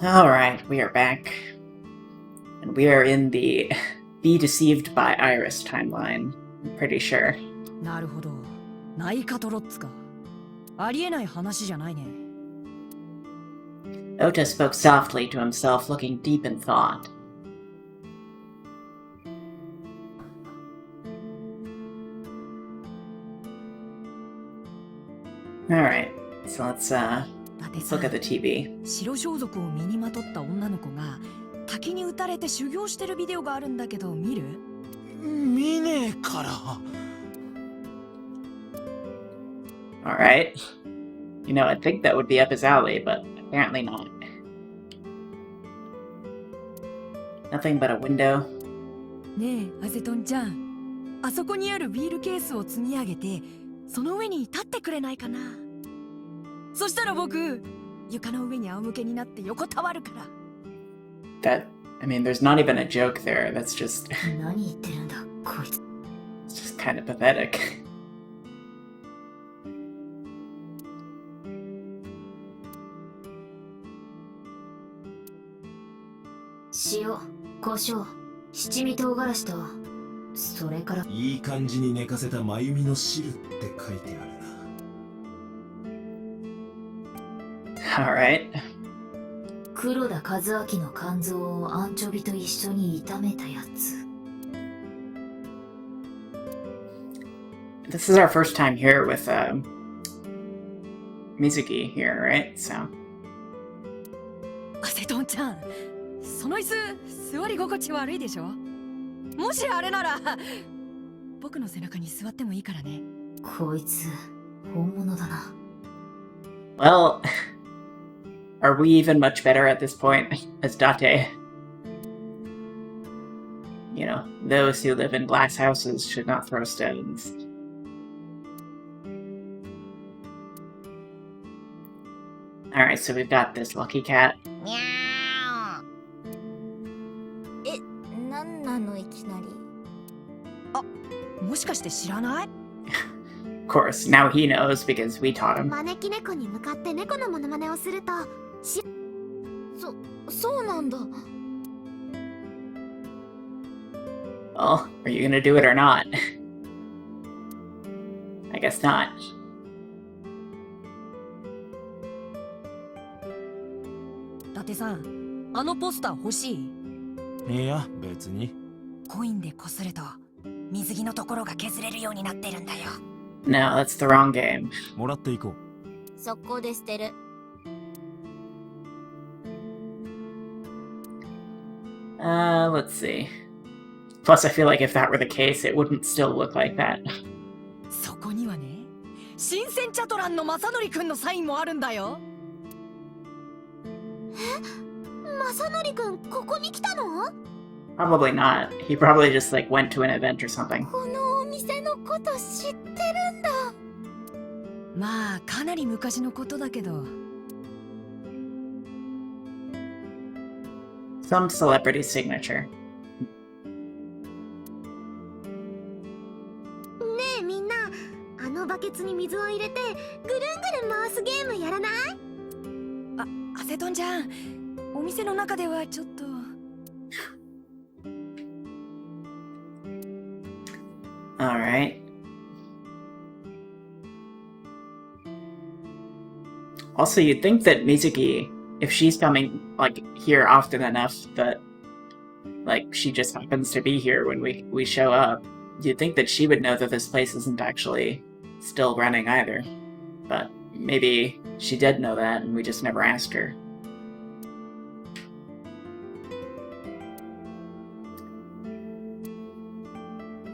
Alright, we are back. And we are in the Be Deceived by Iris timeline, I'm pretty sure. なるほど。内科トロッツか。ありえない話じゃないね。Ota spoke softly to himself, looking deep in thought. Alright, so let's look at the TV. 白装束を身にまとった女の子が滝に打たれて修行してるビデオがあるんだけど見る？見ねえから。 Alright. You know, I'd think that would be up his alley, but apparently not. Nothing but a window. ねえ、アセトンちゃん。あそこにあるビールケースを積み上げて、その上に立ってくれないかな。そしたら僕、床の上に仰向けになって横たわるから。That, I mean, there's not even a joke there. That's just... 何言ってるんだ、こいつ。 It's just kind of pathetic. 塩、胡椒、七味唐辛子と、それから。いい感じに寝かせた真由美の汁って書いてあるな。 Alright. 黒田和明の肝臓をアンチョビと一緒に炒めたやつ。 This is our first time here with Mizuki here, right? So. アセトンちゃん、その椅子座り心地悪いでしょ？もしあれなら僕の背中に座ってもいいからね。こいつ本物だな。 Well, are we even much better at this point as Date? You know, those who live in glass houses should not throw stones. Alright, so we've got this lucky cat. にゃー。え、なんなのいきなり。あ、もしかして知らない？ Of course, now he knows because we taught him. 招き猫に向かって猫のモノマネをすると、そうなんだ。Well, are you gonna do it or not? I guess not. 伊達さん、あのポスター欲しい？いや、別に。コインで擦ると水着のところが削れるようになってるんだよ。 No, that's the wrong game. もらっていこう。速攻で捨てる。Let's see. Plus, I feel like if that were the case, it wouldn't still look like that. そこにはね、新鮮チャトランの正則くんのサインもあるんだよ。正則くん、ここに来たの？ Probably not. He probably just, like, went to an event or something. このお店のこと知ってるんだ。まあ、かなり昔のことだけど。 Some celebrity signature. ねえみんな、あのバケツに水を入れてぐるんぐるん回すゲームやらない？アセトンちゃん、お店の中ではちょっと。 Alright. Also, you'd think that Mizuki, if she's coming, like, here often enough that, like, she just happens to be here when we show up, you'd think that she would know that this place isn't actually still running either. But maybe she did know that and we just never asked her.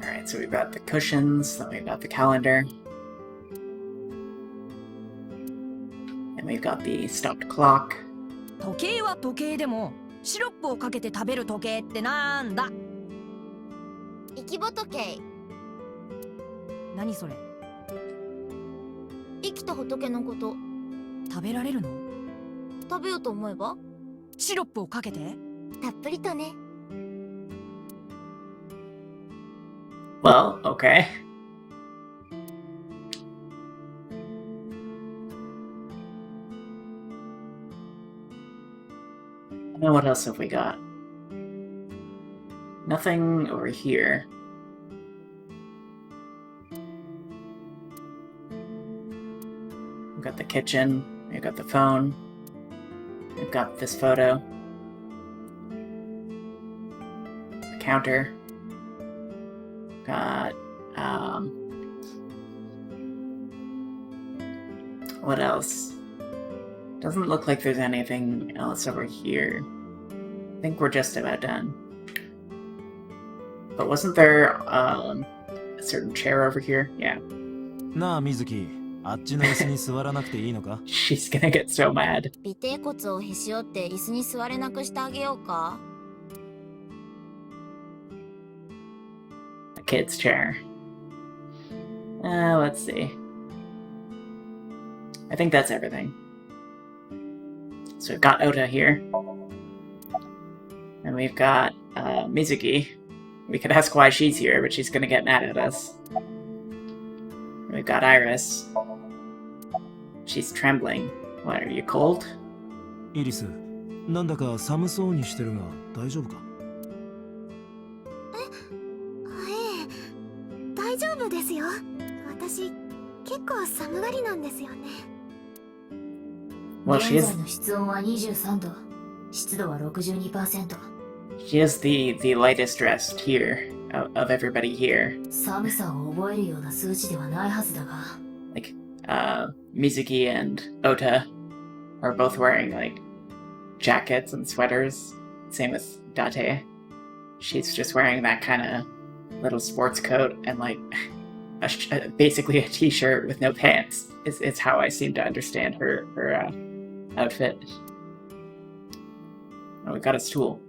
Alright, so we've got the cushions, then we've got the calendar. And we've got the stopped clock. 時計は時計でも、シロップをかけて食べる時計ってなんだ？生き仏。何それ？生きた仏のこと。食べられるの？食べようと思えば？シロップをかけて？たっぷりとね。 Well, okay. Now what else have we got? Nothing over here. We've got the kitchen, we've got the phone, we've got this photo, the counter, got, what else? Doesn't look like there's anything else over here. I think we're just about done. But wasn't there a certain chair over here? Yeah. なあ水木、あっちの椅子に座らなくていいのか？ She's gonna get so mad. 尾てい骨をへし折って椅子に座れなくしてあげようか？ A kid's chair. Let's see. I think that's everything. So we've got Ota here. And we've got Mizuki. We could ask why she's here, but she's gonna get mad at us. We've got Iris. She's trembling. What, are you cold? イリス、なんだか寒そうにしてるが大丈夫か？ええ、大丈夫ですよ。私、結構寒がりなんですよね。Well, 現在の室温は23度、湿度は62%。she is the lightest dressed here of everybody here. 寒さを覚えるような数値ではないはずだが。Like, Mizuki and Ota are both wearing, like, jackets and sweaters. Same with Date. She's just wearing that kind of little sports coat and, like, basically a t-shirt with no pants. Is how I seem to understand her outfit. Oh, we got a stool.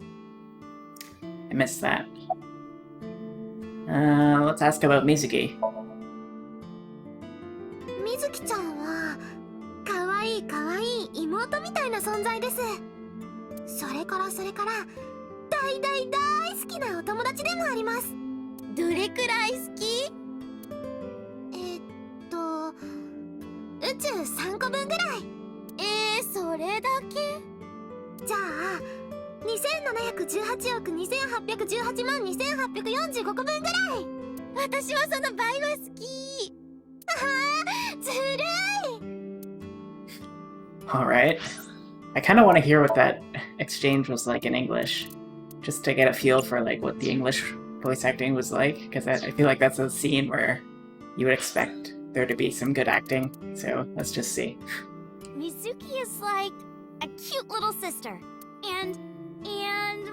I missed that. Let's ask about Mizuki. みずきちゃんはかわいいかわいい妹みたいな存在です。それから大好きなお友達でもあります。どれくらい好き？宇宙3個分ぐらい。それだけ？じゃあ2718億2818万2845個分ぐらい。私はその倍は好き。ずるい。 Alright. I kind of want to hear what that exchange was like in English. Just to get a feel for, like, what the English voice acting was like. Because I feel like that's a scene where you would expect there to be some good acting. So, let's just see. Mizuki is like a cute little sister. And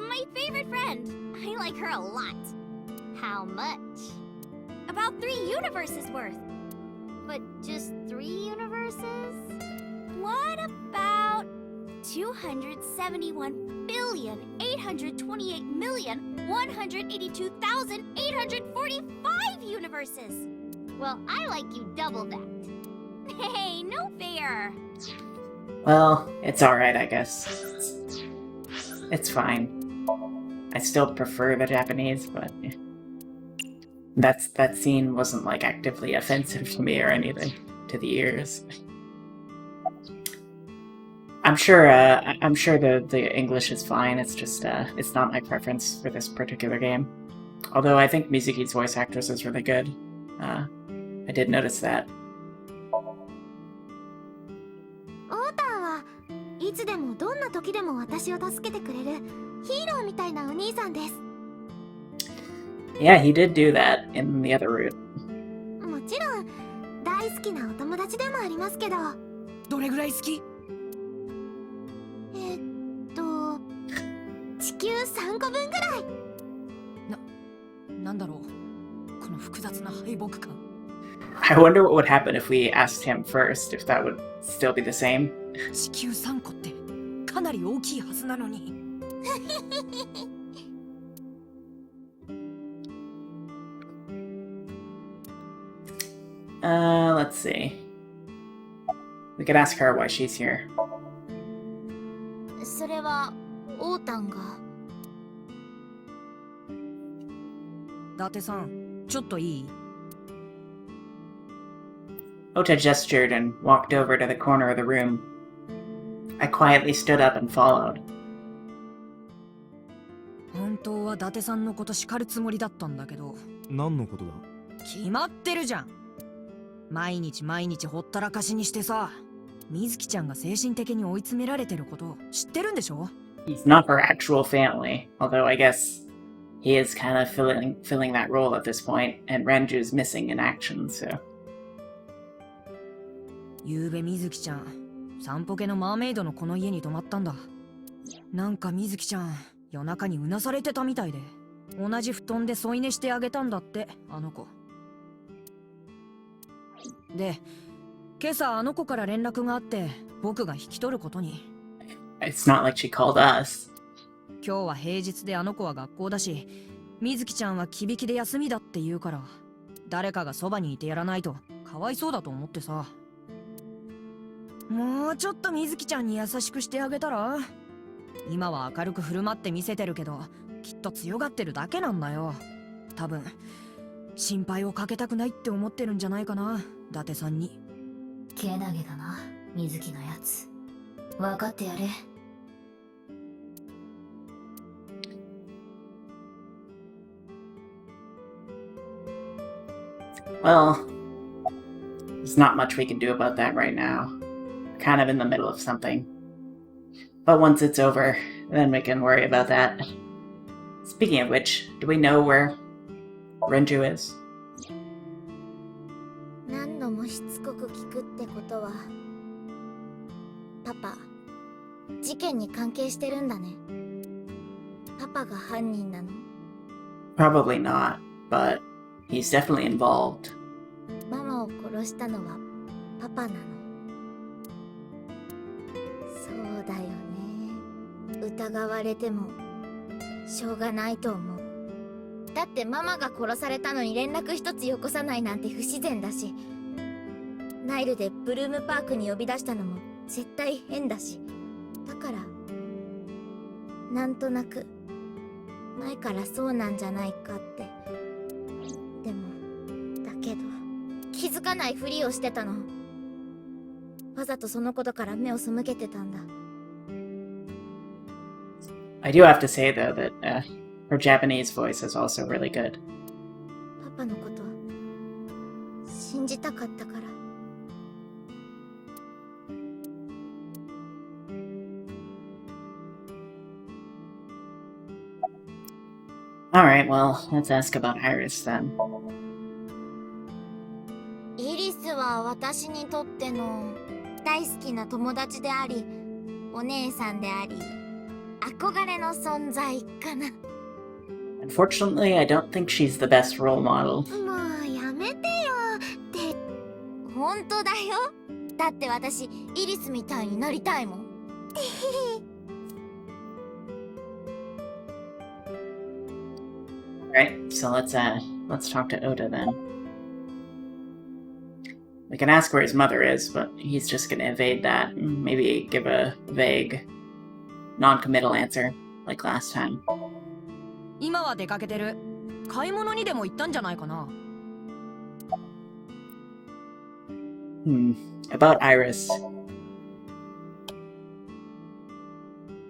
my favorite friend. I like her a lot. How much? About 3 universes worth. But just 3 universes? What about 271,828,182,845 universes? Well, I like you double that. Hey, no fair. Well, it's alright, I guess. It's fine. I still prefer the Japanese, but that scene wasn't, like, actively offensive to me or anything to the ears. I'm sure the English is fine. It's just it's not my preference for this particular game. Although I think Mizuki's voice actress is really good. I did notice that. オーターはいつでもどんな時でも私を助けてくれるヒーローみたいなお兄さんです。 Yeah, he did do that in the other route. もちろん大好きなお友達でもありますけど。どれぐらい好き？地球3個分ぐらい。なんだろう、この複雑な敗北感。 I wonder what would happen if we asked him first, if that would still be the same. 地球3個ってかなり大きいはずなのに。Let's see. We could ask her why she's here. それはオータンが。伊達さん、ちょっといい？ Ota gestured and walked over to the corner of the room. I quietly stood up and followed. 当は伊達さんのこと叱るつもりだったんだけど。何のことだ？決まってるじゃん。毎日毎日ほったらかしにしてさ、水木ちゃんが精神的に追い詰められてること知ってるんでしょ？ He's not her actual family, although I guess he is kind of filling that role at this point, and Renju's missing in action, so. ゆうべ水木ちゃん、散歩家のマーメイドのこの家に泊まったんだ。なんか水木ちゃん、夜中にうなされてたみたいで、同じ布団で添い寝してあげたんだって、あの子。で、今朝あの子から連絡があって、僕が引き取ることに。It's not like she called us. 今日は平日であの子は学校だし、水木ちゃんは気引きで休みだって言うから、誰かがそばにいてやらないとかわいそうだと思ってさ。もうちょっと水木ちゃんに優しくしてあげたら？今は明るく振る舞って見せてるけど、きっと強がってるだけなんだよ。多分心配をかけたくないって思ってるんじゃないかな、伊達さんに。けなげだな、水木のやつ。分かってやれ。Well, there's not much we can do about that right now. We're kind of in the middle of something. But once it's over, then we can worry about that. Speaking of which, do we know where Renju is? 何度もしつこく聞くってことは、パパ、事件に関係してるんだね。パパが犯人なの？ Probably not, but he's definitely involved. ママを殺したのはパパなの？そうだよね。疑われてもしょうがないと思う。だってママが殺されたのに連絡一つよこさないなんて不自然だし、ナイルでブルームパークに呼び出したのも絶対変だし、だからなんとなく前からそうなんじゃないかって。でもだけど気づかないふりをしてたの。わざとそのことから目を背けてたんだ。I do have to say, though, that her Japanese voice is also really good. パパのこと信じたかったから。Alright, well, let's ask about Iris then. イリスは私にとっての大好きな友達であり、お姉さんであり、憧れの存在かな。Unfortunately, I don't think she's the best role model. もうやめてよって。本当だよ。だって私イリスみたいになりたいもん。Alright, so let's talk to Oda then. We can ask where his mother is, but he's just gonna evade that and maybe give a vague, non-committal answer, like last time. 今は出かけてる。買い物にでも行ったんじゃないかな。About Iris.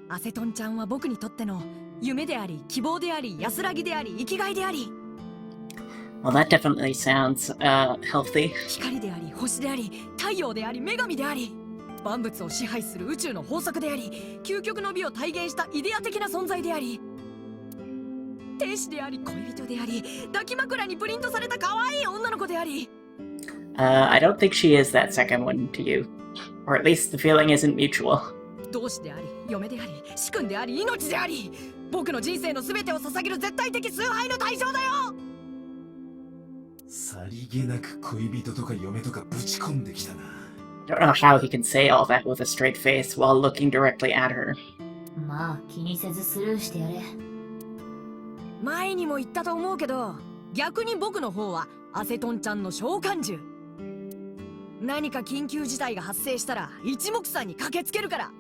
アセトンちゃんは僕にとっての夢であり、希望であり、安らぎであり、生きがいであり。Well, that definitely sounds healthy. 光であり、星であり、太陽であり、女神であり。万物を支配する宇宙の法則であり、究極の美を体現したイデア的な存在であり。天使であり、恋人であり、抱き枕にプリントされた可愛い女の子であり。I don't think she is that second one to you. Or at least the feeling isn't mutual. 同志であり、嫁であり、主君であり、命であり。僕の人生の全てを捧げる絶対的崇拝の対象だよ。さりげなく恋人とか嫁とかぶち込んできたな。I don't know how he can say all that with a straight face while looking directly at her. まあ気にせずスルーしてやれ。前にも言ったと思うけど、逆に僕の方はアセトンちゃんの召喚獣。何か緊急事態が発生したら一目散に駆けつけるから。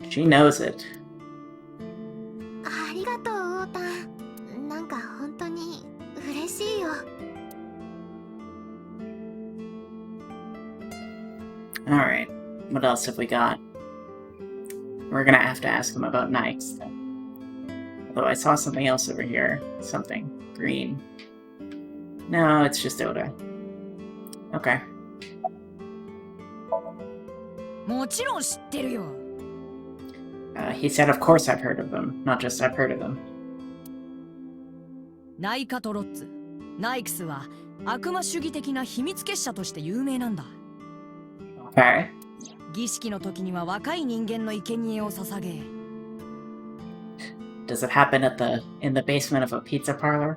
She knows it. ありがとう、オータン。なんか本当に嬉しいよ。Alright, what else have we got? We're gonna have to ask him about Nikes. Though I saw something else over here. Something green. No, it's just Oda. Okay. もちろん知ってるよ。He said, of course I've heard of them. Not just I've heard of them. ナイカトロッツ、ナイクスは悪魔主義的な秘密結社として有名なんだ。Okay. 儀式の時には若い人間の生贄を捧げ。Does it happen in the basement of a pizza parlor?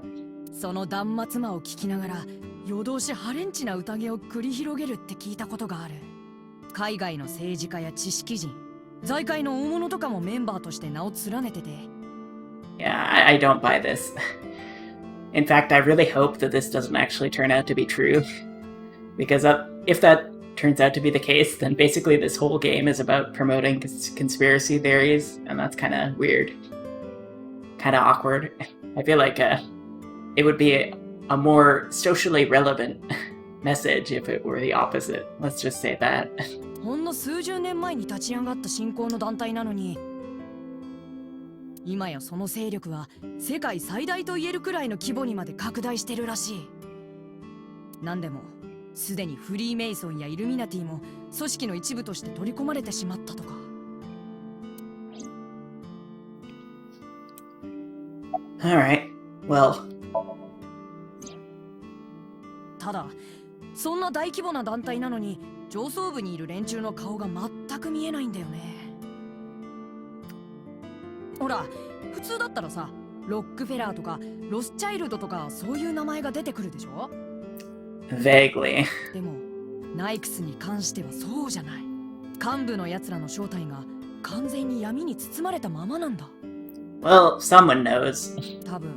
その断末魔を聞きながら夜通しハレンチな宴を繰り広げるって聞いたことがある。海外の政治家や知識人、財界の大物とかもメンバーとして名を連ねてて。Yeah, I don't buy this. In fact, I really hope that this doesn't actually turn out to be true. Because if that turns out to be the case, then basically this whole game is about promoting conspiracy theories, and that's kind of weird. Kind of awkward. I feel like it would be a more socially relevant message if it were the opposite. Let's just say that. ほんの数十年前に立ち上がった信仰の団体なのに、今やその勢力は世界最大と言えるくらいの規模にまで拡大してるらしい。なんでもすでにフリーメイソンやイルミナティも組織の一部として取り込まれてしまったとか。Alright, well. ただ、そんな大規模な団体なのに上層部にいる連中の顔が全く見えないんだよね。ほら、普通だったらさ、ロックフェラーとかロスチャイルドとかそういう名前が出てくるでしょ？ Vaguely. でも、ナイクスに関してはそうじゃない。幹部の奴らの正体が完全に闇に包まれたままなんだ。Well, someone knows. 多分、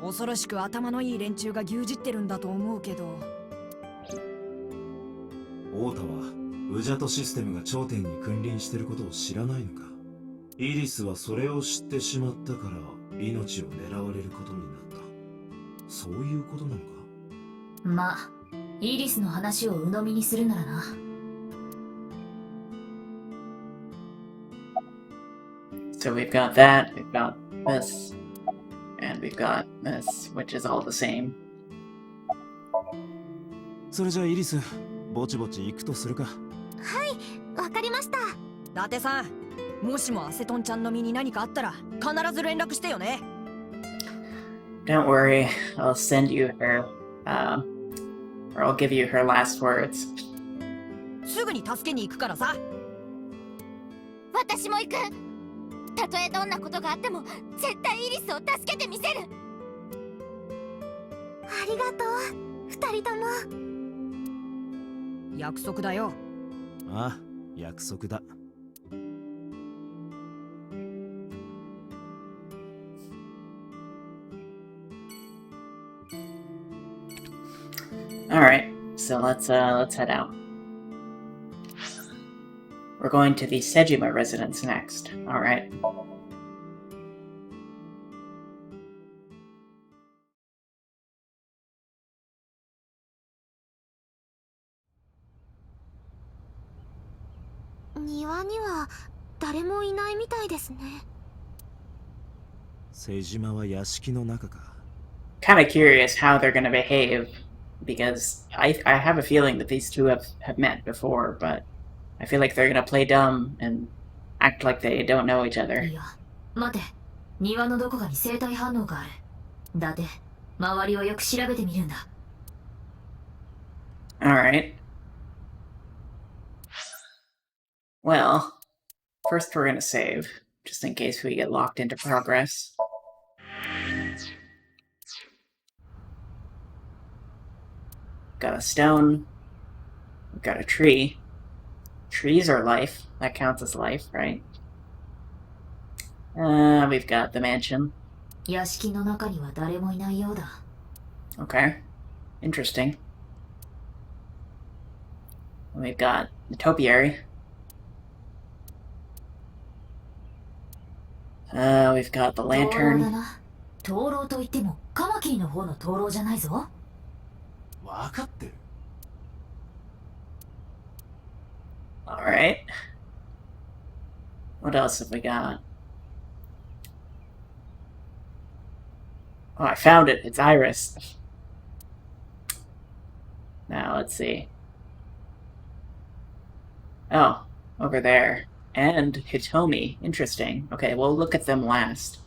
恐ろしく頭のいい連中が牛耳ってるんだと思うけど。オータはウジャトシステムが頂点に君臨してることを知らないのか。イリスはそれを知ってしまったから命を狙われることになった。そういうことなのか。まあ、イリスの話を鵜呑みにするならな。So we've got that, we've got this, and we've got this, which is all the same. それじゃあイリス、ぼちぼち行くとするか。はい、わかりました。伊達さん、もしもアセトンちゃんの身に何かあったら必ず連絡してよね。Don't worry, I'll send you her, or I'll give you her last words. すぐに助けに行くからさ。私も行く。たとえどんなことがあっても絶対イリスを助けてみせる。ありがとう、二人とも。約束だよ。ああ、約束だ。Alright, so let's head out. We're going to the Sejima residence next. Alright.庭には誰もいないみたいですね。瀬島は屋敷の中か。Kind of curious how they're gonna behave, because I have a feeling that these two have met before, but I feel like they're gonna play dumb and act like they don't know each other. いや、待て。庭のどこかに生体反応がある。だって、周りをよく調べてみるんだ。Alright. Well, first we're gonna save, just in case we get locked into progress. Got a stone. We've got a tree. Trees are life. That counts as life, right? We've got the mansion. 屋敷の中には誰もいないようだ。Okay. Interesting. We've got the topiary. We've got the 灯籠だ lantern. な。灯籠といってもカマキリの方の灯籠じゃないぞ。わかってる。Alright. What else have we got? Oh, I found it. It's Iris. Now, let's see. Oh, over there. And Hitomi. Interesting. Okay, we'll look at them last.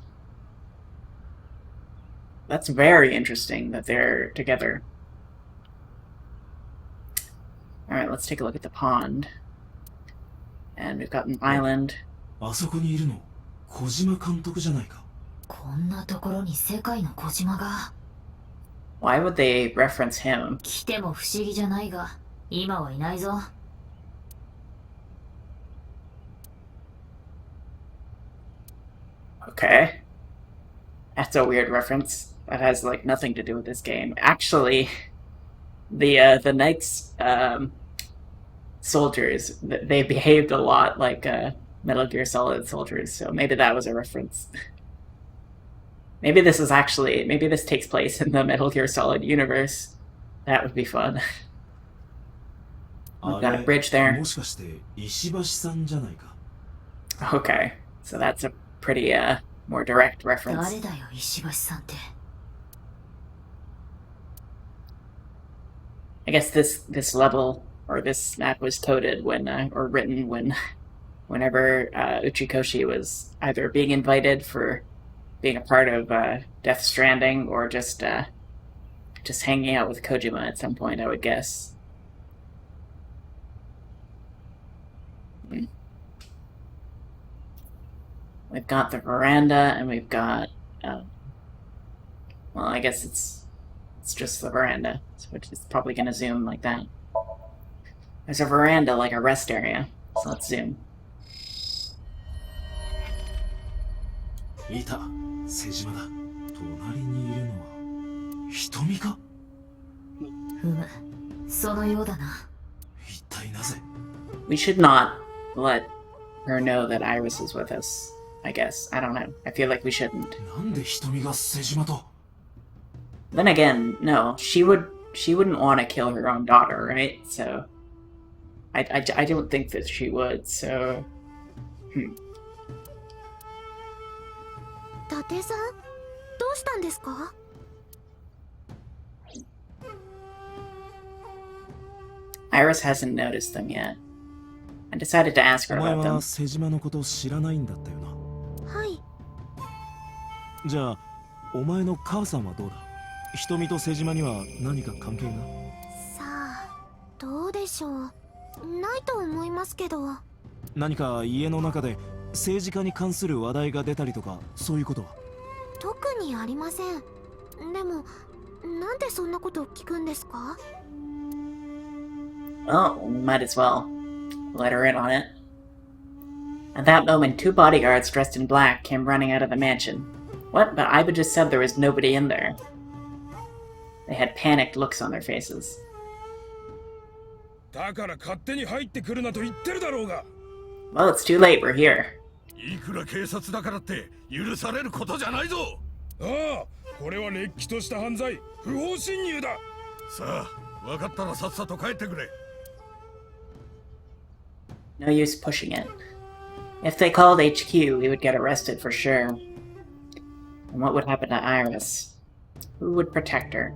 That's very interesting that they're together. Alright, let's take a look at the pond. And we've got an island. あそこにいるの小島監督じゃないか。こんなところに世界の小島が。 Why would they reference him? 来ても不思議じゃないが、今はいないぞ。 Okay. That's a weird reference. That has, like, nothing to do with this game. Actually, the Knights, soldiers, they behaved a lot like, Metal Gear Solid soldiers, so maybe that was a reference. Maybe this takes place in the Metal Gear Solid universe. That would be fun. We've got a bridge there. もしかして石橋さんじゃないか。 Okay, so that's a pretty, more direct reference. 誰だよ、石橋さんって。 I guess this level or this map was coded when or written whenever Uchikoshi was either being invited for being a part of Death Stranding or just hanging out with Kojima at some point, I would guess. We've got the veranda and we've got well, I guess it's just the veranda, which is probably going to zoom like that. There's a veranda, like a rest area, so let's zoom. いた、瀬島だ。隣にいるのは瞳か。ふむ、そのようだな。一体なぜ。 We should not let her know that Iris is with us, I guess. I don't know. I feel like we shouldn't. なんで瞳が瀬島と。 Then again, no, she wouldn't want to kill her own daughter, right? So, I don't think that she would, so... 伊達さん、どうしたんですか？ Iris hasn't noticed them yet. I decided to ask her お前 about は them. 瀬島のこと知らないんだったよな。はい。じゃあお前の母さんはどうだ。瞳と瀬島には何か関係が。さあ、どうでしょう。ないと思いますけど。何か家の中で政治家に関する話題が出たりとか、そういうことは。特にありません。でも、なんでそんなこと聞くんですか？ Oh, we might as well let her in on it. At that moment, two bodyguards dressed in black came running out of the mansion. What? But Iba just said there was nobody in there. They had panicked looks on their faces. だから勝手に入ってくるなと言ってるだろうが。 Well, it's too late, we're here. いくら警察だからって許されることじゃないぞ。ああ、これはれっきとした犯罪、不法侵入だ。さあ、分かったらさっさと帰ってくれ。 No use pushing it. If they called HQ, we would get arrested for sure. And what would happen to Iris? Who would protect her?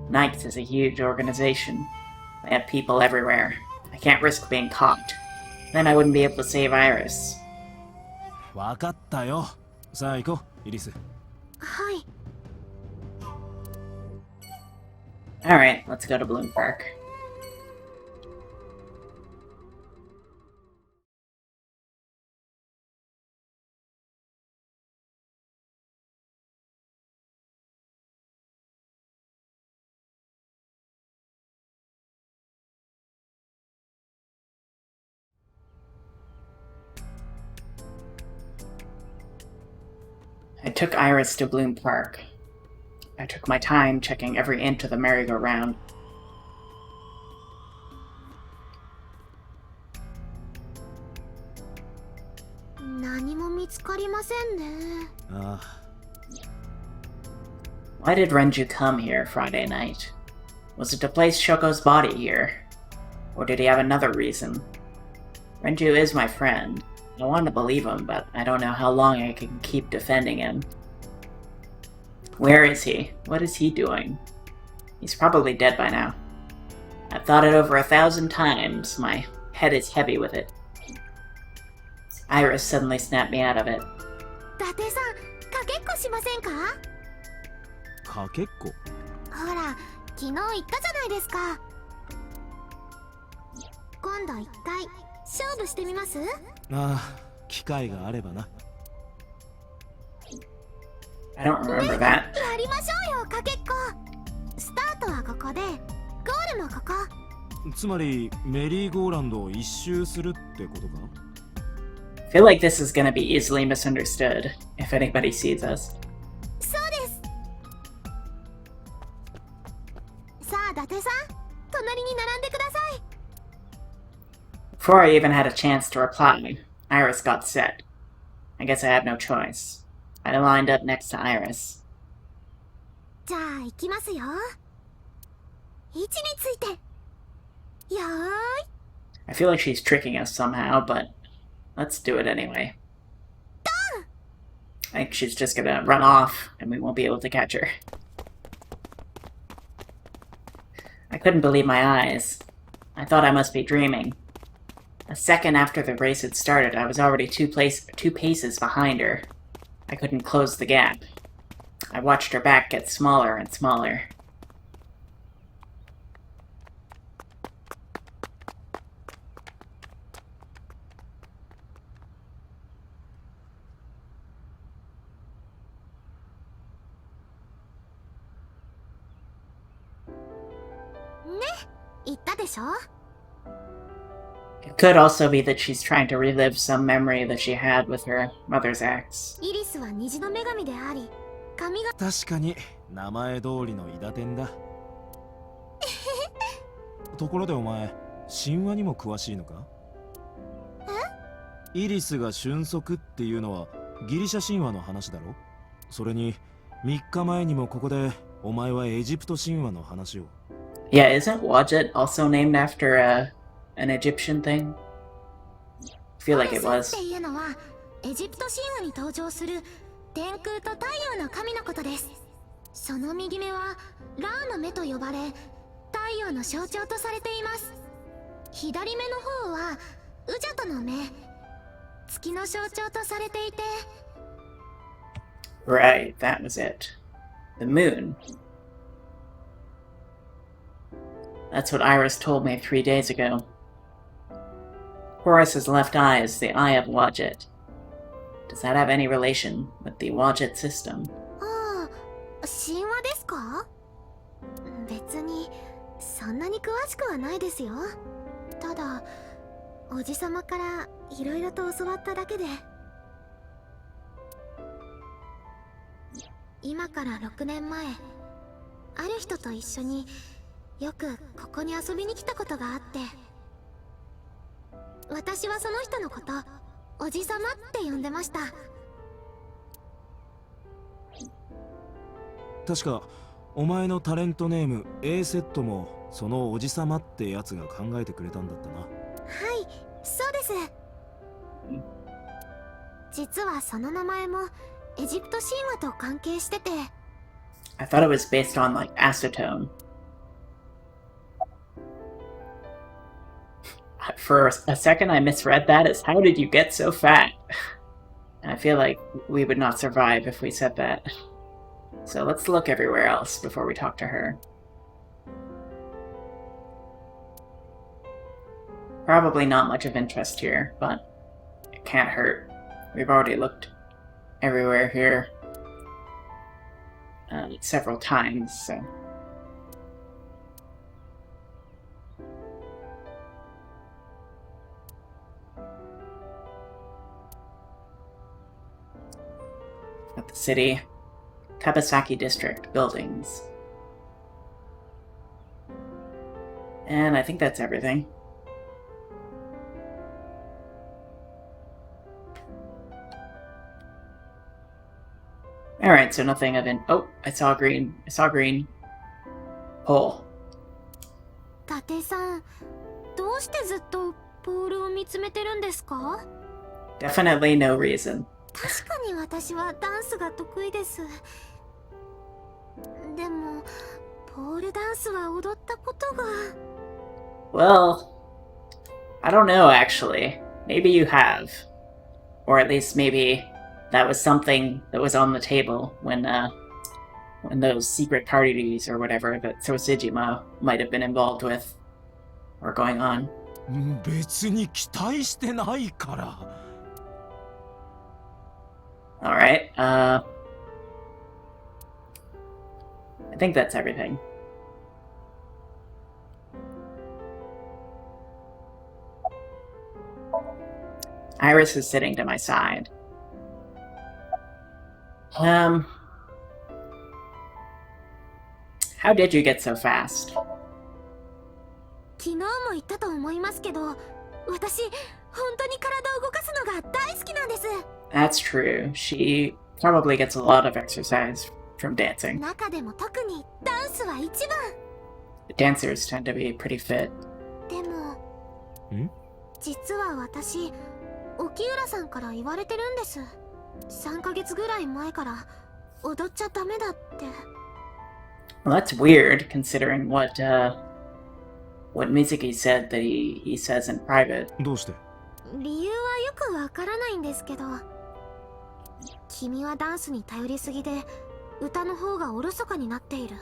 Knights is a huge organization. They have people everywhere. I can't risk being caught. Then I wouldn't be able to save Iris. わかったよ。さあ行こう、イリス。はい。 Alright, let's go to Bloom Park. I took Iris to Bloom Park. I took my time checking every inch of the merry-go-round. Why did Renju come here Friday night? Was it to place Shoko's body here? Or did he have another reason? Renju is my friend. I want to believe him, but I don't know how long I can keep defending him. Where is he? What is he doing? He's probably dead by now. I've thought it over 1,000 times. My head is heavy with it. Iris suddenly snapped me out of it. 伊達さん、かけっこしませんか？かけっこ。ほら、昨日言ったじゃないですか。今度一回勝負してみます？ああ、機会があればな。I don't remember that. やりましょうよ、かけっこ。スタートはここで、ゴールもここ。つまりメリーゴーランドを一周するってことか？ I feel like this is gonna be easily misunderstood if anybody sees us. そうです。さあ、伊達さん、隣に並んでください。Before I even had a chance to reply, Iris got set. I guess I had no choice. I lined up next to Iris. じゃあ、行きますよ。位置について。よーい。I feel like she's tricking us somehow, but let's do it anyway. I think she's just gonna run off and we won't be able to catch her. I couldn't believe my eyes. I thought I must be dreaming. A second after the race had started, I was already two paces behind her. I couldn't close the gap. I watched her back get smaller and smaller. Ne, 言ったでしょ? It could also be that she's trying to relive some memory that she had with her mother's axe. イリスは虹の女神であり、神が確かに名前通りのイダテンだ。ところでお前、神話にも詳しいのか？イリスが瞬足っていうのはギリシャ神話の話だろ？それに3日前にもここでお前はエジプト神話の話を。Yeah, isn't Wadjet also named after an Egyptian thing? I feel like it アレ was. スっていうのはエジプト神話に登場する天空と太陽の神のことです。その右目はラーの目と呼ばれ、太陽の象徴とされています。左目の方はウジャトの目、月の象徴とされていて。Right, that was it. The moon. That's what Iris told me 3 days ago. Horus's left eye is the eye of Wadjet. Does that have any relation with the Wadjet system? ああ、神話ですか？別にそんなに詳しくはないですよ。ただ、おじさまからいろいろと教わっただけで。今から6年前、ある人と一緒によくここに遊びに来たことがあって、私はその人のこと、おじさまって呼んでました。確かお前のタレントネーム A セットもそのおじさまってやつが考えてくれたんだったな。はい、そうです。実はその名前もエジプト神話と関係してて。I thought it was based on, like, acetone. For a second, I misread that as, how did you get so fat? And I feel like we would not survive if we said that. So let's look everywhere else before we talk to her. Probably not much of interest here, but it can't hurt. We've already looked everywhere here several times, so... At the city, Kabasaki District buildings. And I think that's everything. Alright, so nothing of oh, I saw green. I saw green. Pole. 伊達さん、どうしてずっとポールを見つめてるんですか？ Definitely no reason. 確かに私はダンスが得意です。でもポールダンスは踊ったことが。 Well, I don't know actually. Maybe you have. Or at least maybe that was something that was on the table when those secret parties or whatever that Sosejima might have been involved with were going on. 別に期待してないから。Alright, I think that's everything. Iris is sitting to my side. How did you get so fast? 昨日も言ったと思いますけど、私本当に体を動かすのが大好きなんです。 That's true. She probably gets a lot of exercise from dancing. 中でも特にダンスは一番。 Dancers tend to be pretty fit. でも実は私、沖浦さんから言われてるんです。3ヶ月ぐらい前から踊っちゃダメだって。 Well, that's weird, considering what Mizuki said that he says in private. どうして？理由はよくわからないんですけど、君はダンスに頼りすぎで歌の方がおろそかになっている。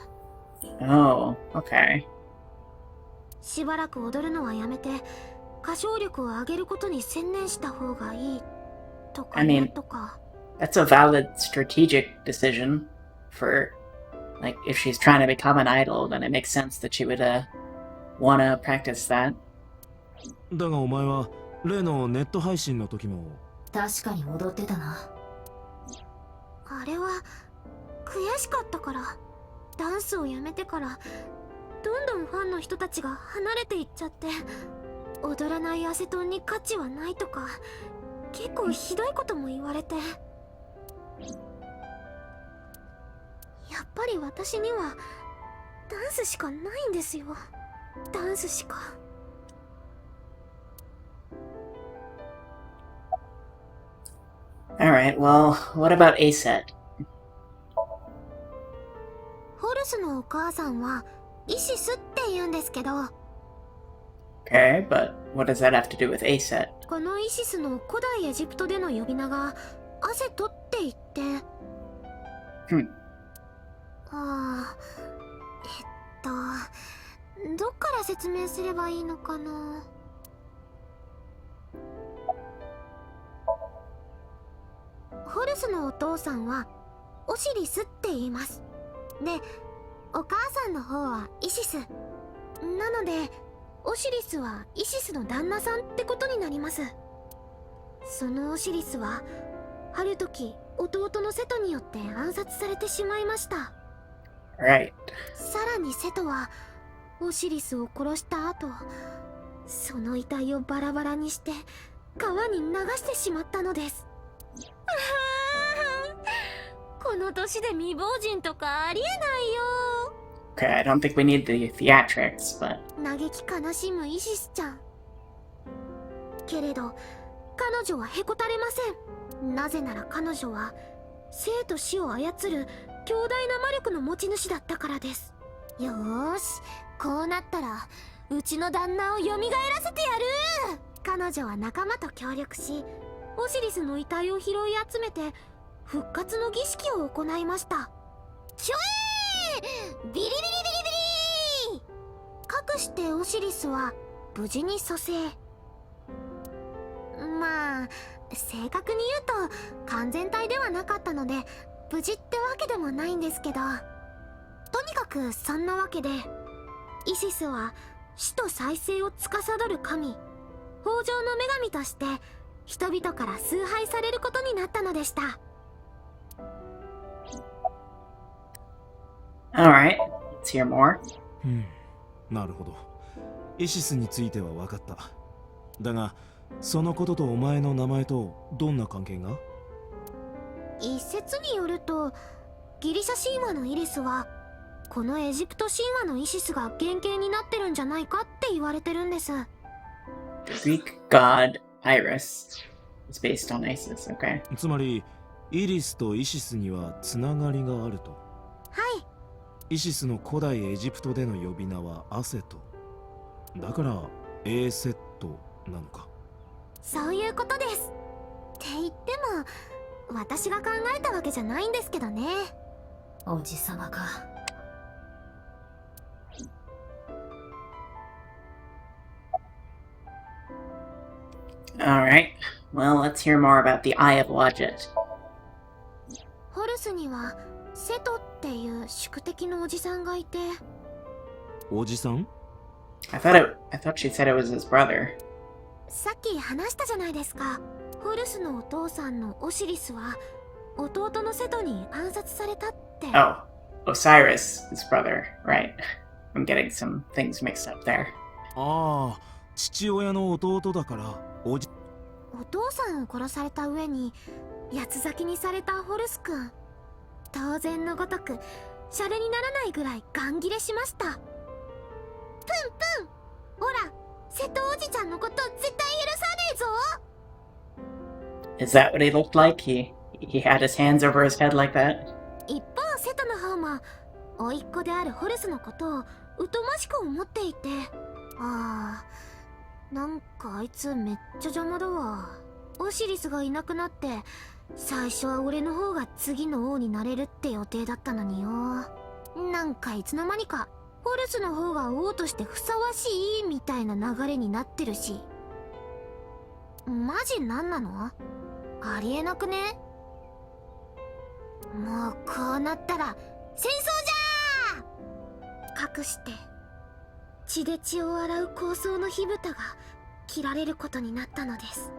Oh, okay. しばらく踊るのはやめて歌唱力を上げることに専念した方がいいとかなんとか。 That's a valid strategic decision for, like, if she's trying to become an idol, then it makes sense that she would want to practice that. だがお前は例のネット配信の時も。確かに踊ってたな。あれは悔しかったから。ダンスをやめてからどんどんファンの人たちが離れていっちゃって、踊らないアセトンに価値はないとか結構ひどいことも言われて、やっぱり私にはダンスしかないんですよ。ダンスしか。 Alright, well, what about A-Set? ホルスのお母さんはイシスって言うんですけど、 Okay, but what does that have to do with A-Set? このイシスの古代エジプトでの呼び名がアセトって言って、どっから説明すればいいのかな。ホルスのお父さんはオシリスって言います。で、お母さんの方はイシス。なのでオシリスはイシスの旦那さんってことになります。そのオシリスはある時弟のセトによって暗殺されてしまいました。 Right. さらにセトはオシリスを殺した後、その遺体をバラバラにして川に流してしまったのです。この年で未亡人とかありえないよ。 Okay, I don't think we need the theatrics, but... 嘆き悲しむイシスちゃん。けれど彼女はへこたれません。なぜなら彼女は生と死を操る強大な魔力の持ち主だったからです。よーし、こうなったらうちの旦那を蘇らせてやる。彼女は仲間と協力し、オシリスの遺体を拾い集めて復活の儀式を行いました。ちょえー、ビリビリビリビリ。かくしてオシリスは無事に蘇生。まあ正確に言うと完全体ではなかったので無事ってわけでもないんですけど、とにかくそんなわけでイシスは死と再生を司る神、豊穣の女神として人々から崇拝されることになったのでした。 Alright, let's hear more. なるほど。イシスについては分かった。だがそのこととお前の名前とどんな関係が？一説によるとギリシャ神話のイリスはこのエジプト神話のイシスが原型になってるんじゃないかって言われてるんです。 Greek god Iris is based on Isis, okay. つまりイリスとイシスにはつながりがあると。はい、イシスの古代エジプトでの呼び名はアセト。だから A セットなのか。そういうことです。って言っても私が考えたわけじゃないんですけどね。おじさまか。Alright, well, let's hear more about the Eye of Wadjet. ホルスにはセトっていう宿敵のおじさんがいて、おじさん？ I thought she said it was his brother. さっき話したじゃないですか。ホルスのお父さんのオシリスは弟のセトに暗殺されたって。Oh, Osiris, his brother, right. I'm getting some things mixed up there. ああ、父親の弟だからお父さんを殺された上に八つ咲きにされたホルス君。当然のごとくシャレにならないぐらいガン切れしました。プンプン、ほら瀬戸おじちゃんのこと絶対許さねえぞ。 Is that what he looked like? He had his hands over his head like that? 一方瀬戸の方も甥っ子であるホルスのことを疎ましく思っていて、なんかあいつめっちゃ邪魔だわ。オシリスがいなくなって最初は俺の方が次の王になれるって予定だったのによ。なんかいつの間にかホルスの方が王としてふさわしいみたいな流れになってるし。マジなんなの？ありえなくね？もうこうなったら戦争じゃー！かくして血で血を洗う抗争の火蓋が切られることになったのです。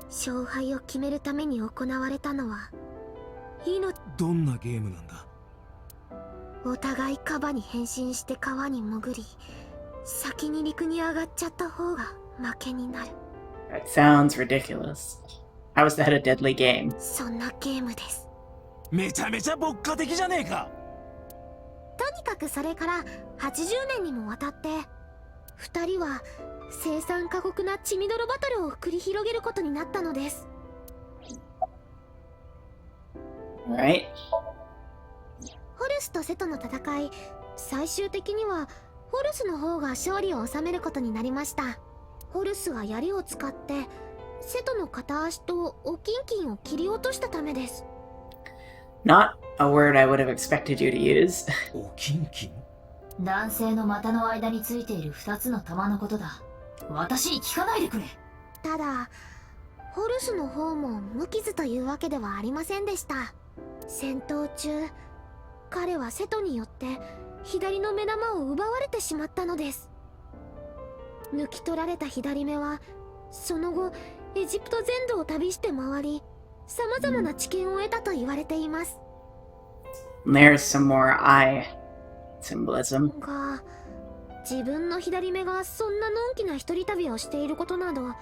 勝敗を決めるために行われたのはどんなゲームなんだ？お互いカバに変身して川に潜り、先に陸に上がっちゃった方が負けになる。 That sounds ridiculous. How is that a deadly game? そんなゲームです。めちゃめちゃ牧歌的じゃねえか。とにかくそれから80年にもわたって2人は凄惨過酷な血みどろバトルを繰り広げることになったのです。 Right? ホルスとセトの戦い、最終的にはホルスの方が勝利を収めることになりました。ホルスは槍を使ってセトの片足とおキンキンを切り落としたためです。 Not a word I would have expected you to use. おキンキン？男性の股の間についている2つの玉のことだ。私に聞かないでくれ。ただホルスの方も無傷というわけではありませんでした。戦闘中彼はセトによって左の目玉を奪われてしまったのです。抜き取られた左目はその後エジプト全土を旅して回り、様々な知見を得たと言われています。 There's some more eye symbolism. が自分の左目がそんなのんきな一人旅をしていることなど、左の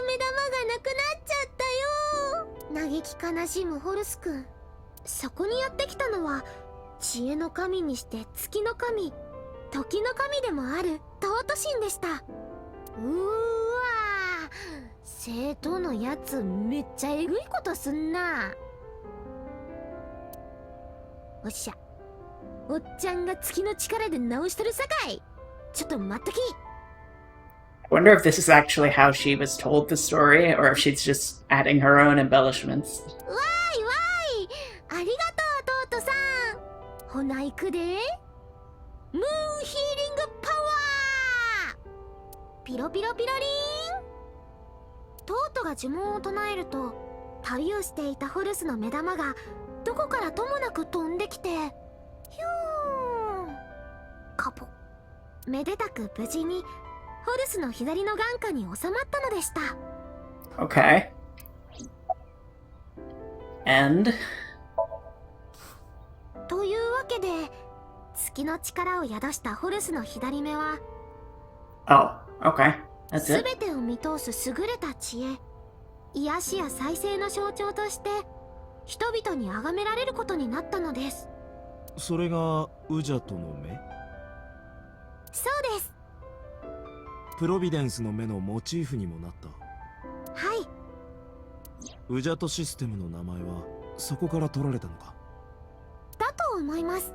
目玉がなくなっちゃったよ。嘆き悲しむホルス君。そこにやってきたのは知恵の神にして月の神、時の神でもある尊神でした。うーわー、生徒のやつめっちゃえぐいことすんな。おっしゃ、おっちゃんが月の力で直しとるさかい。ちょっと待っとき。 I wonder if this is actually how she was told the story, or if she's just adding her own embellishments. わーいわーい、ありがとうトートさん。ほな行くで。ムーンヒーリングパワー。ピロピロピロリーン。トートが呪文を唱えると、旅をしていたホルスの目玉がどこからともなく飛んできて、ヒューン、カポ。めでたく無事にホルスの左の眼下に収まったのでした。 Okay. And? というわけで月の力を宿したホルスの左目は Oh, okay. That's す it. べてを見通す優れた知恵、癒しや再生の象徴として人々に崇められることになったのです。それがウジャトの目？そうです。プロビデンスの目のモチーフにもなった。はい。ウジャトシステムの名前はそこから取られたのか？思います。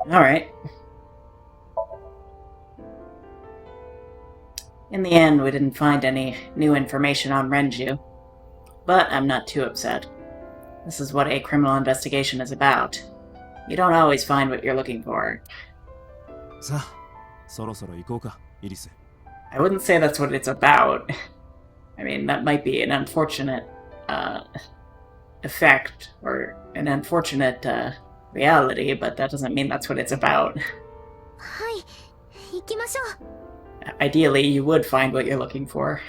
Alright. In the end, we didn't find any new information on Renju, but I'm not too upset. This is what a criminal investigation is about. You don't always find what you're looking for. さあ、そろそろ行こうか、イリス。I wouldn't say that's what it's about. I mean, that might be an unfortunate effect or an unfortunate reality, but that doesn't mean that's what it's about. はい、行きましょう。 Ideally, you would find what you're looking for.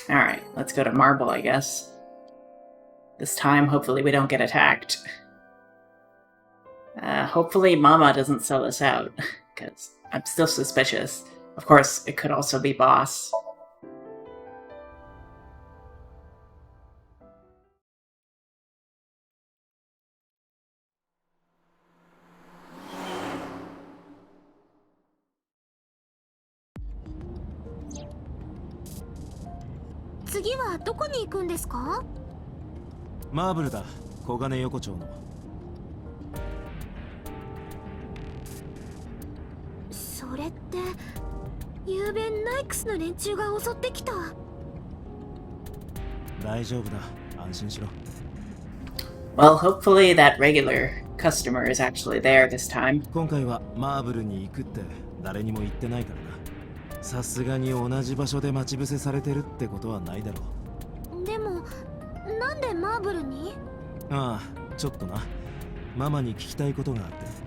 Alright, let's go to Marble, I guess. This time, hopefully we don't get attacked. Hopefully Mama doesn't sell us out, because I'm still suspicious. Of course, it could also be Boss. Marble だ、小金横丁の。それって、昨べナイクスの連中が襲ってきた。大丈夫だ、安心しろ。Well, hopefully that regular customer is actually there this time. 今回はマーブルに行くって誰にも言ってないからな。さすがに同じ場所で待ち伏せされてるってことはないだろう。でも、なんでマーブルに？ああ、ちょっとな。ママに聞きたいことがあって。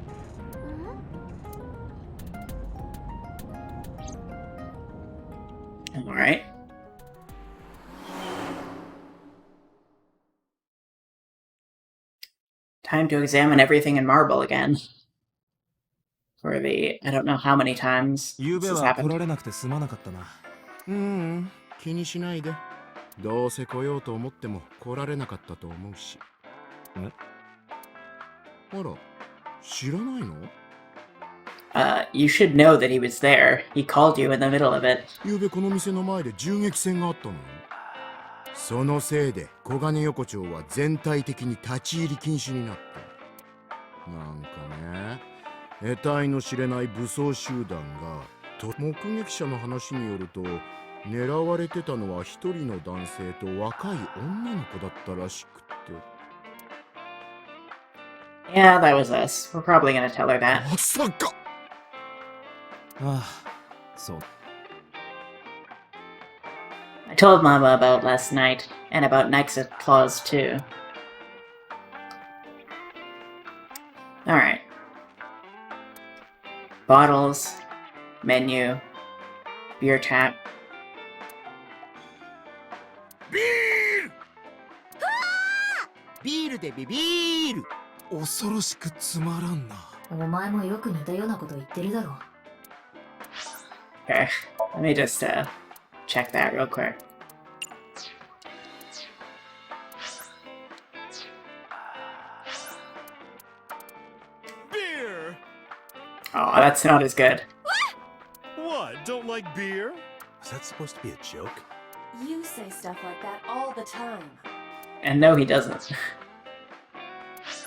Alright. Time to examine everything in Marble again. For the, I don't know how many times ゆう this べ has は来 happened. られなくてすまなかったな。気にしないで。どうせ来ようと思っても来られなかったと思うし。え？あら、知らないの？ You should know that he was there. He called you in the middle of it. ゆうべこの店の前で銃撃戦があったのよ。そのせいで小金横丁は全体的に立ち入り禁止になった。なんかね、得体の知れない武装集団が目撃者の話によると、狙われてたのは一人の男性と若い女の子だったらしくて。 Yeah, that was us. We're probably gonna tell her that. まさか。ああ、そう。I told Mama about last night, and about Nike's claws too. Alright. Bottles, menu, beer tap. ビールでビビール。恐ろしくつまらんな。お前もよく似たようなこと言ってるだろう。 Okay, let me just check that real quick. Beer! Oh, that's not as good. What? Don't like beer? Is that supposed to be a joke? You say stuff like that all the time. And no, he doesn't.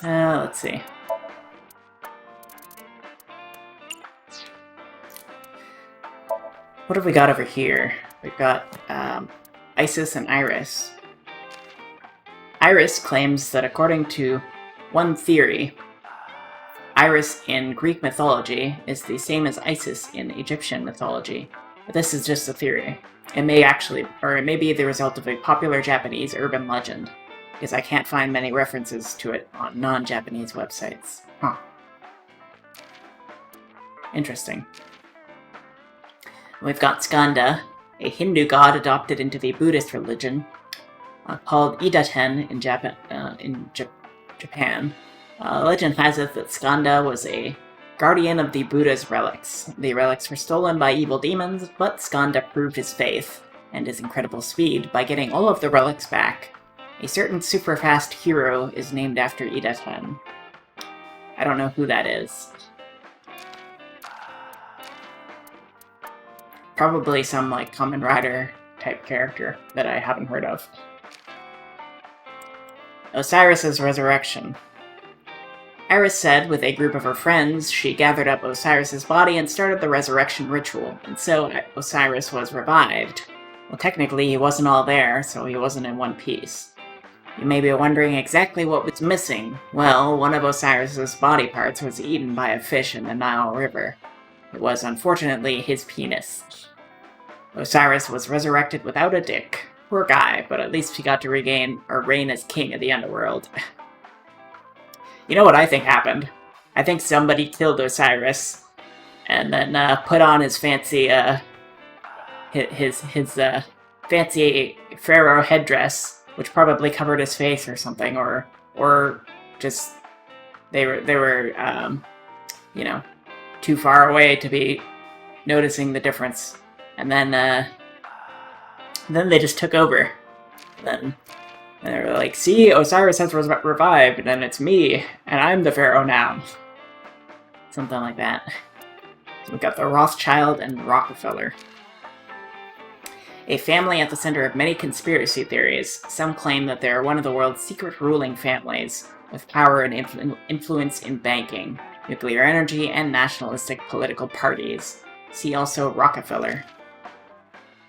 Let's see. What have we got over here? We've got Isis and Iris. Iris claims that according to one theory, Iris in Greek mythology is the same as Isis in Egyptian mythology. But this is just a theory. It may actually, or it may be the result of a popular Japanese urban legend, because I can't find many references to it on non-Japanese websites. Huh. Interesting. We've got Skanda, a Hindu god adopted into the Buddhist religion, called Idaten in Japan. Legend has it that Skanda was a guardian of the Buddha's relics. The relics were stolen by evil demons, but Skanda proved his faith and his incredible speed by getting all of the relics back. A certain super fast hero is named after Idaten. I don't know who that is. Probably some, like, Kamen Rider type character that I haven't heard of. Osiris's resurrection. Iris said with a group of her friends, she gathered up Osiris's body and started the resurrection ritual, and so Osiris was revived. Well, technically he wasn't all there, so he wasn't in one piece. You may be wondering exactly what was missing. Well, one of Osiris's body parts was eaten by a fish in the Nile River. It was, unfortunately, his penis. Osiris was resurrected without a dick. Poor guy, but at least he got to reign as king of the underworld. You know what I think happened? I think somebody killed Osiris, and then put on his fancy, his fancy pharaoh headdress, which probably covered his face or something, or just they were you know, too far away to be noticing the difference, and then they just took over. Then they were like, "See, Osiris has revived, and it's me, and I'm the pharaoh now." Something like that. So we got the Rothschild and Rockefeller. A family at the center of many conspiracy theories. Some claim that they are one of the world's secret ruling families, with power and influence in banking, nuclear energy, and nationalistic political parties. See also Rockefeller.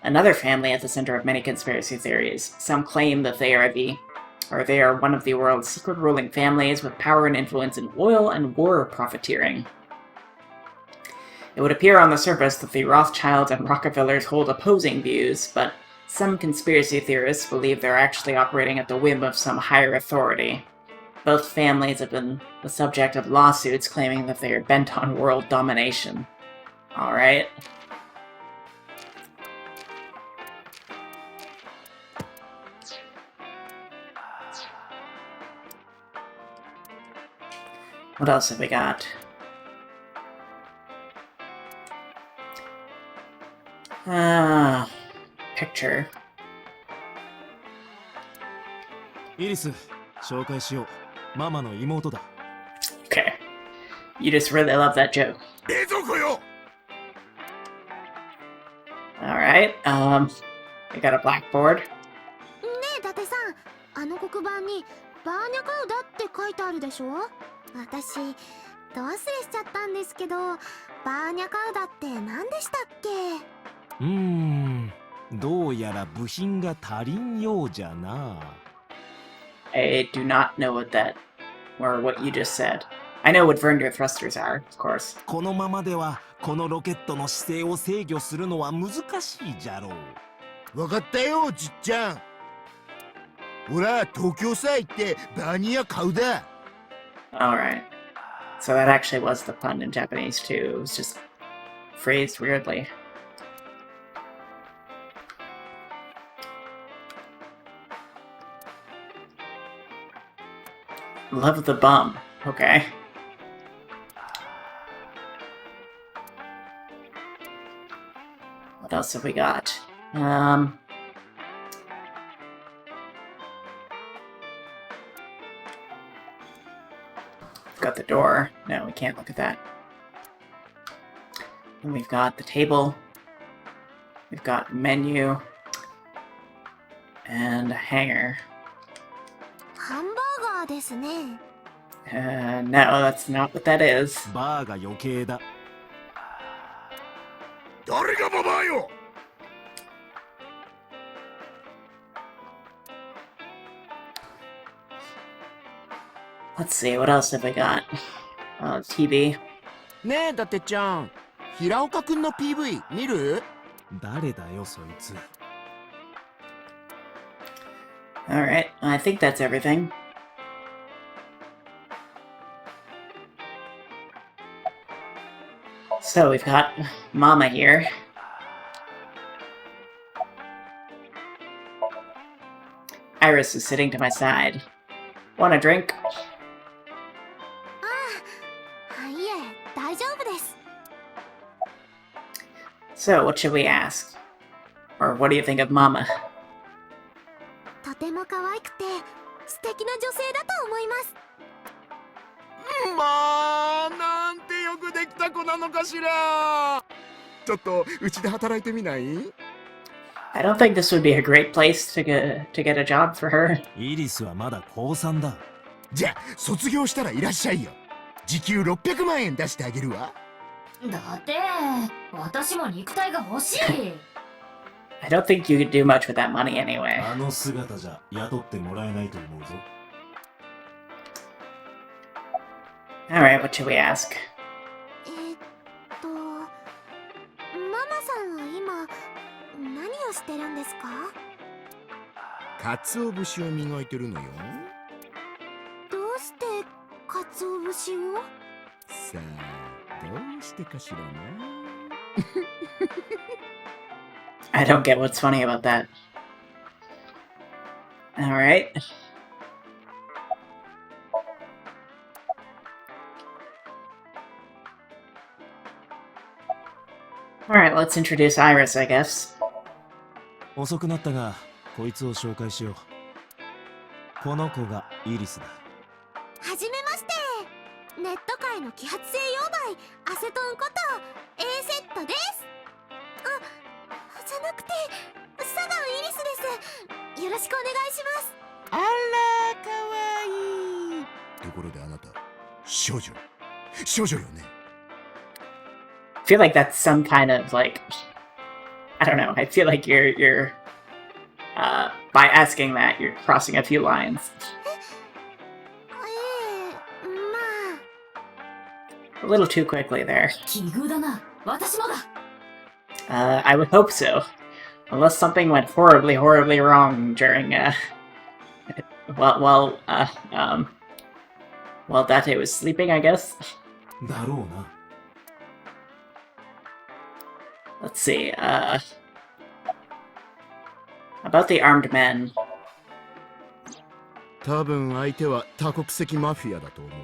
Another family at the center of many conspiracy theories. Some claim that they are one of the world's secret ruling families with power and influence in oil and war profiteering. It would appear on the surface that the Rothschilds and Rockefellers hold opposing views, but some conspiracy theorists believe they're actually operating at the whim of some higher authority. Both families have been the subject of lawsuits claiming that they are bent on world domination. Alright. What else have we got? Picture. イリス、紹介しよう。ママの妹だ。Okay. You just really love that joke. 冷蔵庫よ。 Alright, we got a blackboard. ねえ伊達さん、あの黒板にバーニャカウダって書いてあるでしょ。私ど忘れしちゃったんですけど、バーニャカウダって何でしたっけ。どうやら部品が足りんようじゃな。I do not know what that, or what you just said. I know what Vernier thrusters are, of course. このままではこのロケットの姿勢を制御するのは難しいじゃろう。わかったよ、じっちゃん。ほら、東京さ行ってバーニア買うだ。Alright. So that actually was the pun in Japanese too. It was just phrased weirdly. Love the bum. Okay. What else have we got? Got the door. No, we can't look at that. And we've got the table. We've got menu. And a hanger. ハンバーガーですね。No, that's not what that is. バーが余計だ。誰がババアよ。 Let's see, what else have we got? TV. ねえ、伊達ちゃん。平岡くんの PV 見る？誰だよそいつ。Alright, I think that's everything. So we've got Mama here. Iris is sitting to my side. Want a drink? いえ、大丈夫です。 So, what should we ask? Or what do you think of Mama? とても可愛くて素敵な女性だと思います。まあ、なんてよくできた子なのかしら。ちょっとうちで働いてみない？ I don't think this would be a great place to get a job for her. イリスはまだ高3だ。じゃあ卒業したらいらっしゃいよ。時給600万円出してあげるわ。だって私も肉体が欲しい。I don't think you could do much with that money anyway. あの姿じゃ雇ってもらえないと思うぞ。Alright, what should we ask? ママさんは今何をしてるんですか？鰹節を磨いてるのよ。どうして鰹節を？さあ、どうしてかしらな。I don't get what's funny about that. Alright. Alright, let's introduce Iris, I guess. 遅くなったが、こいつを紹介しよう。この子がイリスだ。はじめまして。ネット界の揮発性溶媒アセトンこと A セットです。じゃなくてサガンイリスです。よろしくお願いします。あら、かわいい。ところであなた、少女よね。I feel like that's some kind of like, I don't know. I feel like you're by asking that you're crossing a few lines. ま A little too quickly there. 奇遇だな。私もだ。I would hope so, unless something went horribly wrong during while Date was sleeping, I guess. だろうな。Let's see. About the armed men. 多分相手は多国籍マフィアだと思うわ。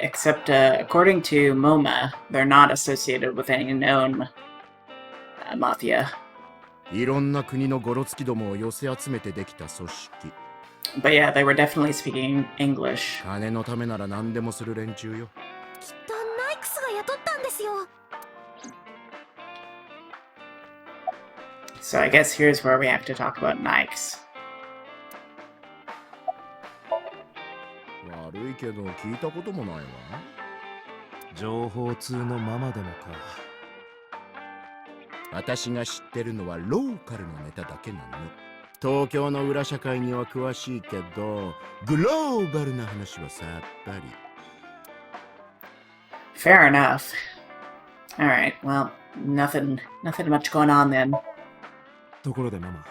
Except, according to MoMA, they're not associated with any known mafia. いろんな国のゴロツキどもを寄せ集めてできた組織。 But yeah, they were definitely speaking English. 金のためなら何でもする連中よ。きっとナイクスが雇ったんですよ。So I guess here's where we have to talk about Nikes. 悪いけど聞いたこともないわ。情報通のママでもか。私が知ってるのはローカルのネタだけなの。東京の裏社会には詳しいけど、グローバルな話はさっぱり。Fair enough. Alright, well, nothing much going on then. ところでママ、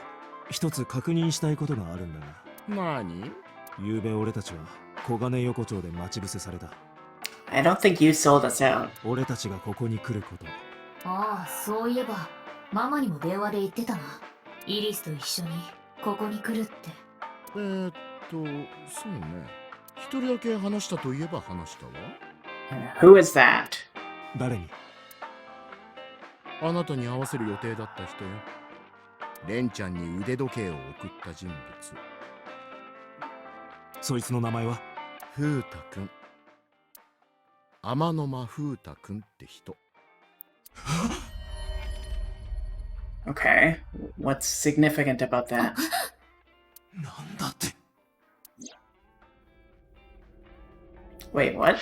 一つ確認したいことがあるんだが。何？昨べ俺たちは小金横丁で待ち伏せされた。I don't think you sold us out. 俺たちがここに来ること。ああ、そういえばママにも電話で言ってたな。イリスと一緒にここに来るって。そうね。一人だけ話したといえば話したわ。Who is that? 誰に？あなたに合わせる予定だった人よ。レンちゃんに腕時計を送った人物。そいつの名前は？風太くん。天の間風太くんって人。Okay, what's significant about that? なんだって。Wait, what?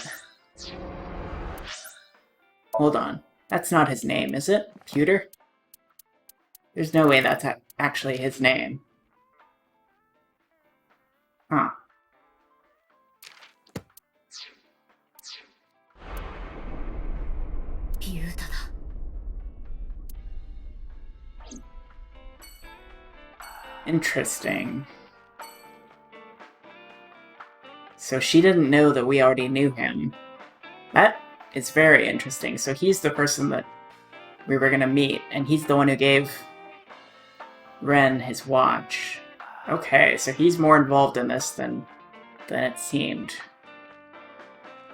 Hold on. That's not his name, is it? Pewter? There's no way that's actually his name. Huh. Interesting. So she didn't know that we already knew him. That is very interesting. So he's the person that we were gonna meet, and he's the one who gave Ren his watch. Okay, so he's more involved in this than it seemed.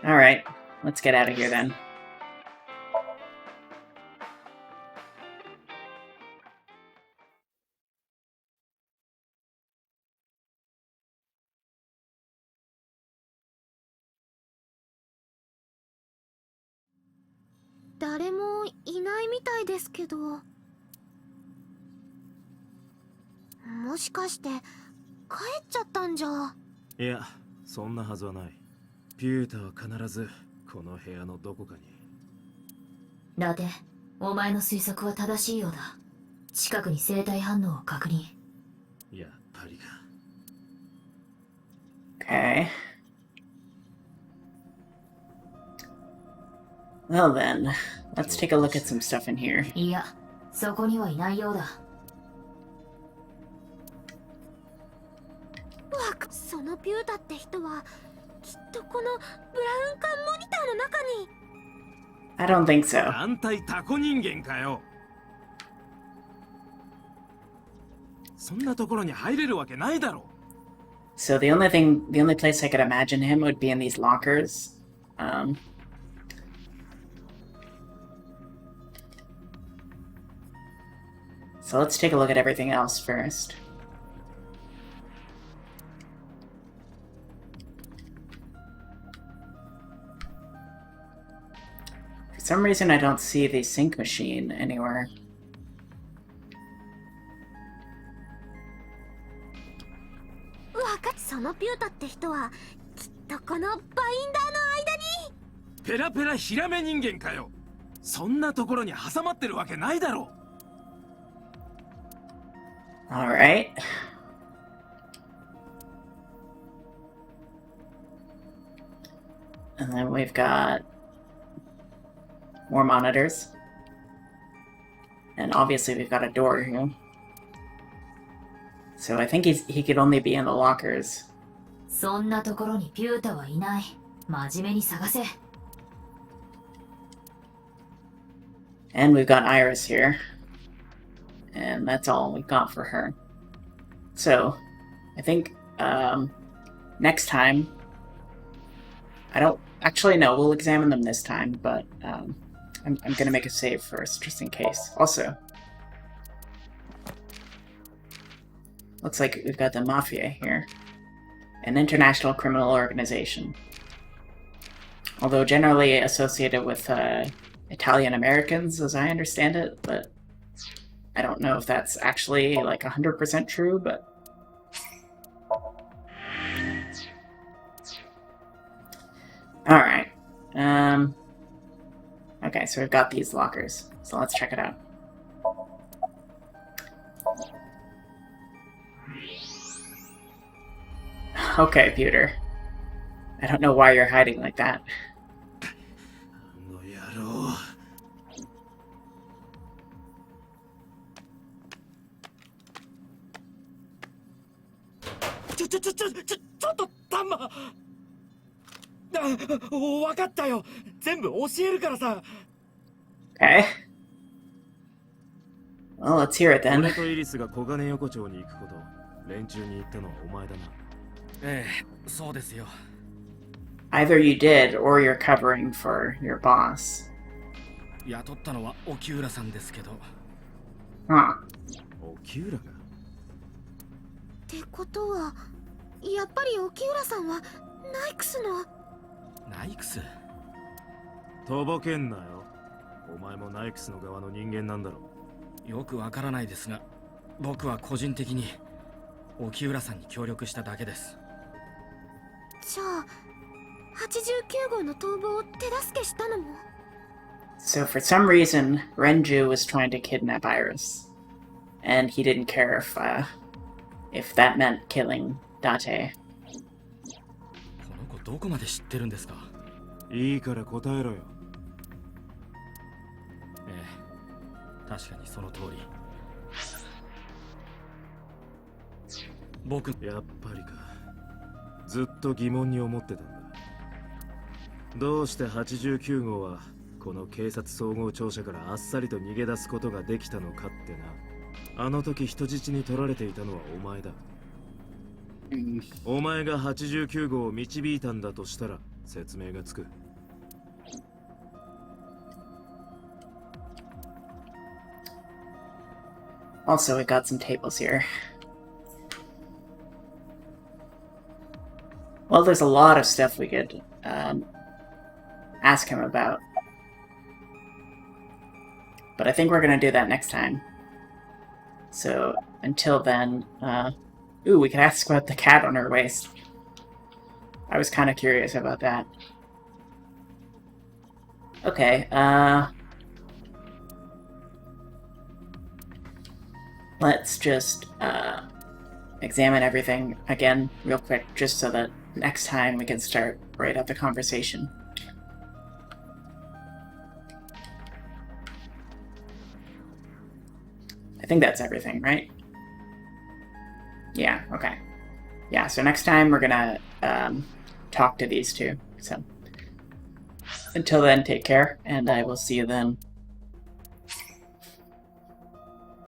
Alright, let's get out of here then. もしかして帰っちゃったんじゃ。いや、そんなはずはない。ピュータは必ずこの部屋のどこかに。伊達、お前の推測は正しいようだ。近くに生体反応を確認。やっぱりか。Okay. Well then, let's take a look at some stuff in here. いや、そこにはいないようだ。わそのピュータって人はきっとこのブラウン管モニターの中に。 I don't think so. 団体タコ人間かよ。そんなところに入れるわけないだろ。 So the only place I could imagine him would be in these lockers. So let's take a look at everything else first. For some reason, I don't see the sync machine anywhere. Waka, そのピュータって人はきっとこのバインダーの間に。ペラペラヒラメ人間かよ。そんなところに挟まってるわけないだろ。 All right. And then we've got more monitors. And obviously we've got a door here. So I think he could only be in the lockers. そんなところにピュータはいない。真面目に探せ。 And we've got Iris here. And that's all we've got for her. So, I think next time, I don't actually know. We'll examine them this time, but I'm gonna make a save first, just in case. Also, looks like we've got the Mafia here, an international criminal organization. Although generally associated with Italian Americans, as I understand it, but I don't know if that's actually like 100% true, but all right. Okay, so we've got these lockers. So let's check it out. Okay, Peter. I don't know why you're hiding like that. あの野郎。 ちょっとタンマ。わかったよ。全部教えるからさ。 Okay. Well, let's hear it then. 俺とイリスが小金横丁に行くこと、連中に言ったのはお前だな。ええ、そうですよ。 Either you did, or you're covering for your boss. 雇ったのは沖浦さんですけど。 Huh. 沖浦が。ってことはやっぱり沖浦さんはナイクスの。ナイクス。とぼけんなよ。お前もナイクスの側の人間なんだろ。よくわからないですが、僕は個人的に沖浦さんに協力しただけです。じゃあ89号の逃亡を手助けしたのも。 So for some reason, Renju was trying to kidnap Iris, and he didn't care if that meant killing Date. この子どこまで知ってるんですか。いいから答えろよ。ええ、確かにその通り。僕、やっぱりか。ずっと疑問に思ってたんだ。どうして89号はこの警察総合庁舎からあっさりと逃げ出すことができたのかってな。あの時人質に取られていたのはお前だ。お前が89号を導いたんだとしたら説明がつく。 Also, we got some tables here. Well, there's a lot of stuff we could ask him about. But I think we're going to do that next time. So, until then, ooh, we could ask about the cat on her waist. I was kind of curious about that. Okay, let's just, examine everything again real quick, just so that next time we can start right up the conversation. I think that's everything, right? Yeah, okay. Yeah, so next time we're gonna talk to these two. So until then, take care, and I will see you then.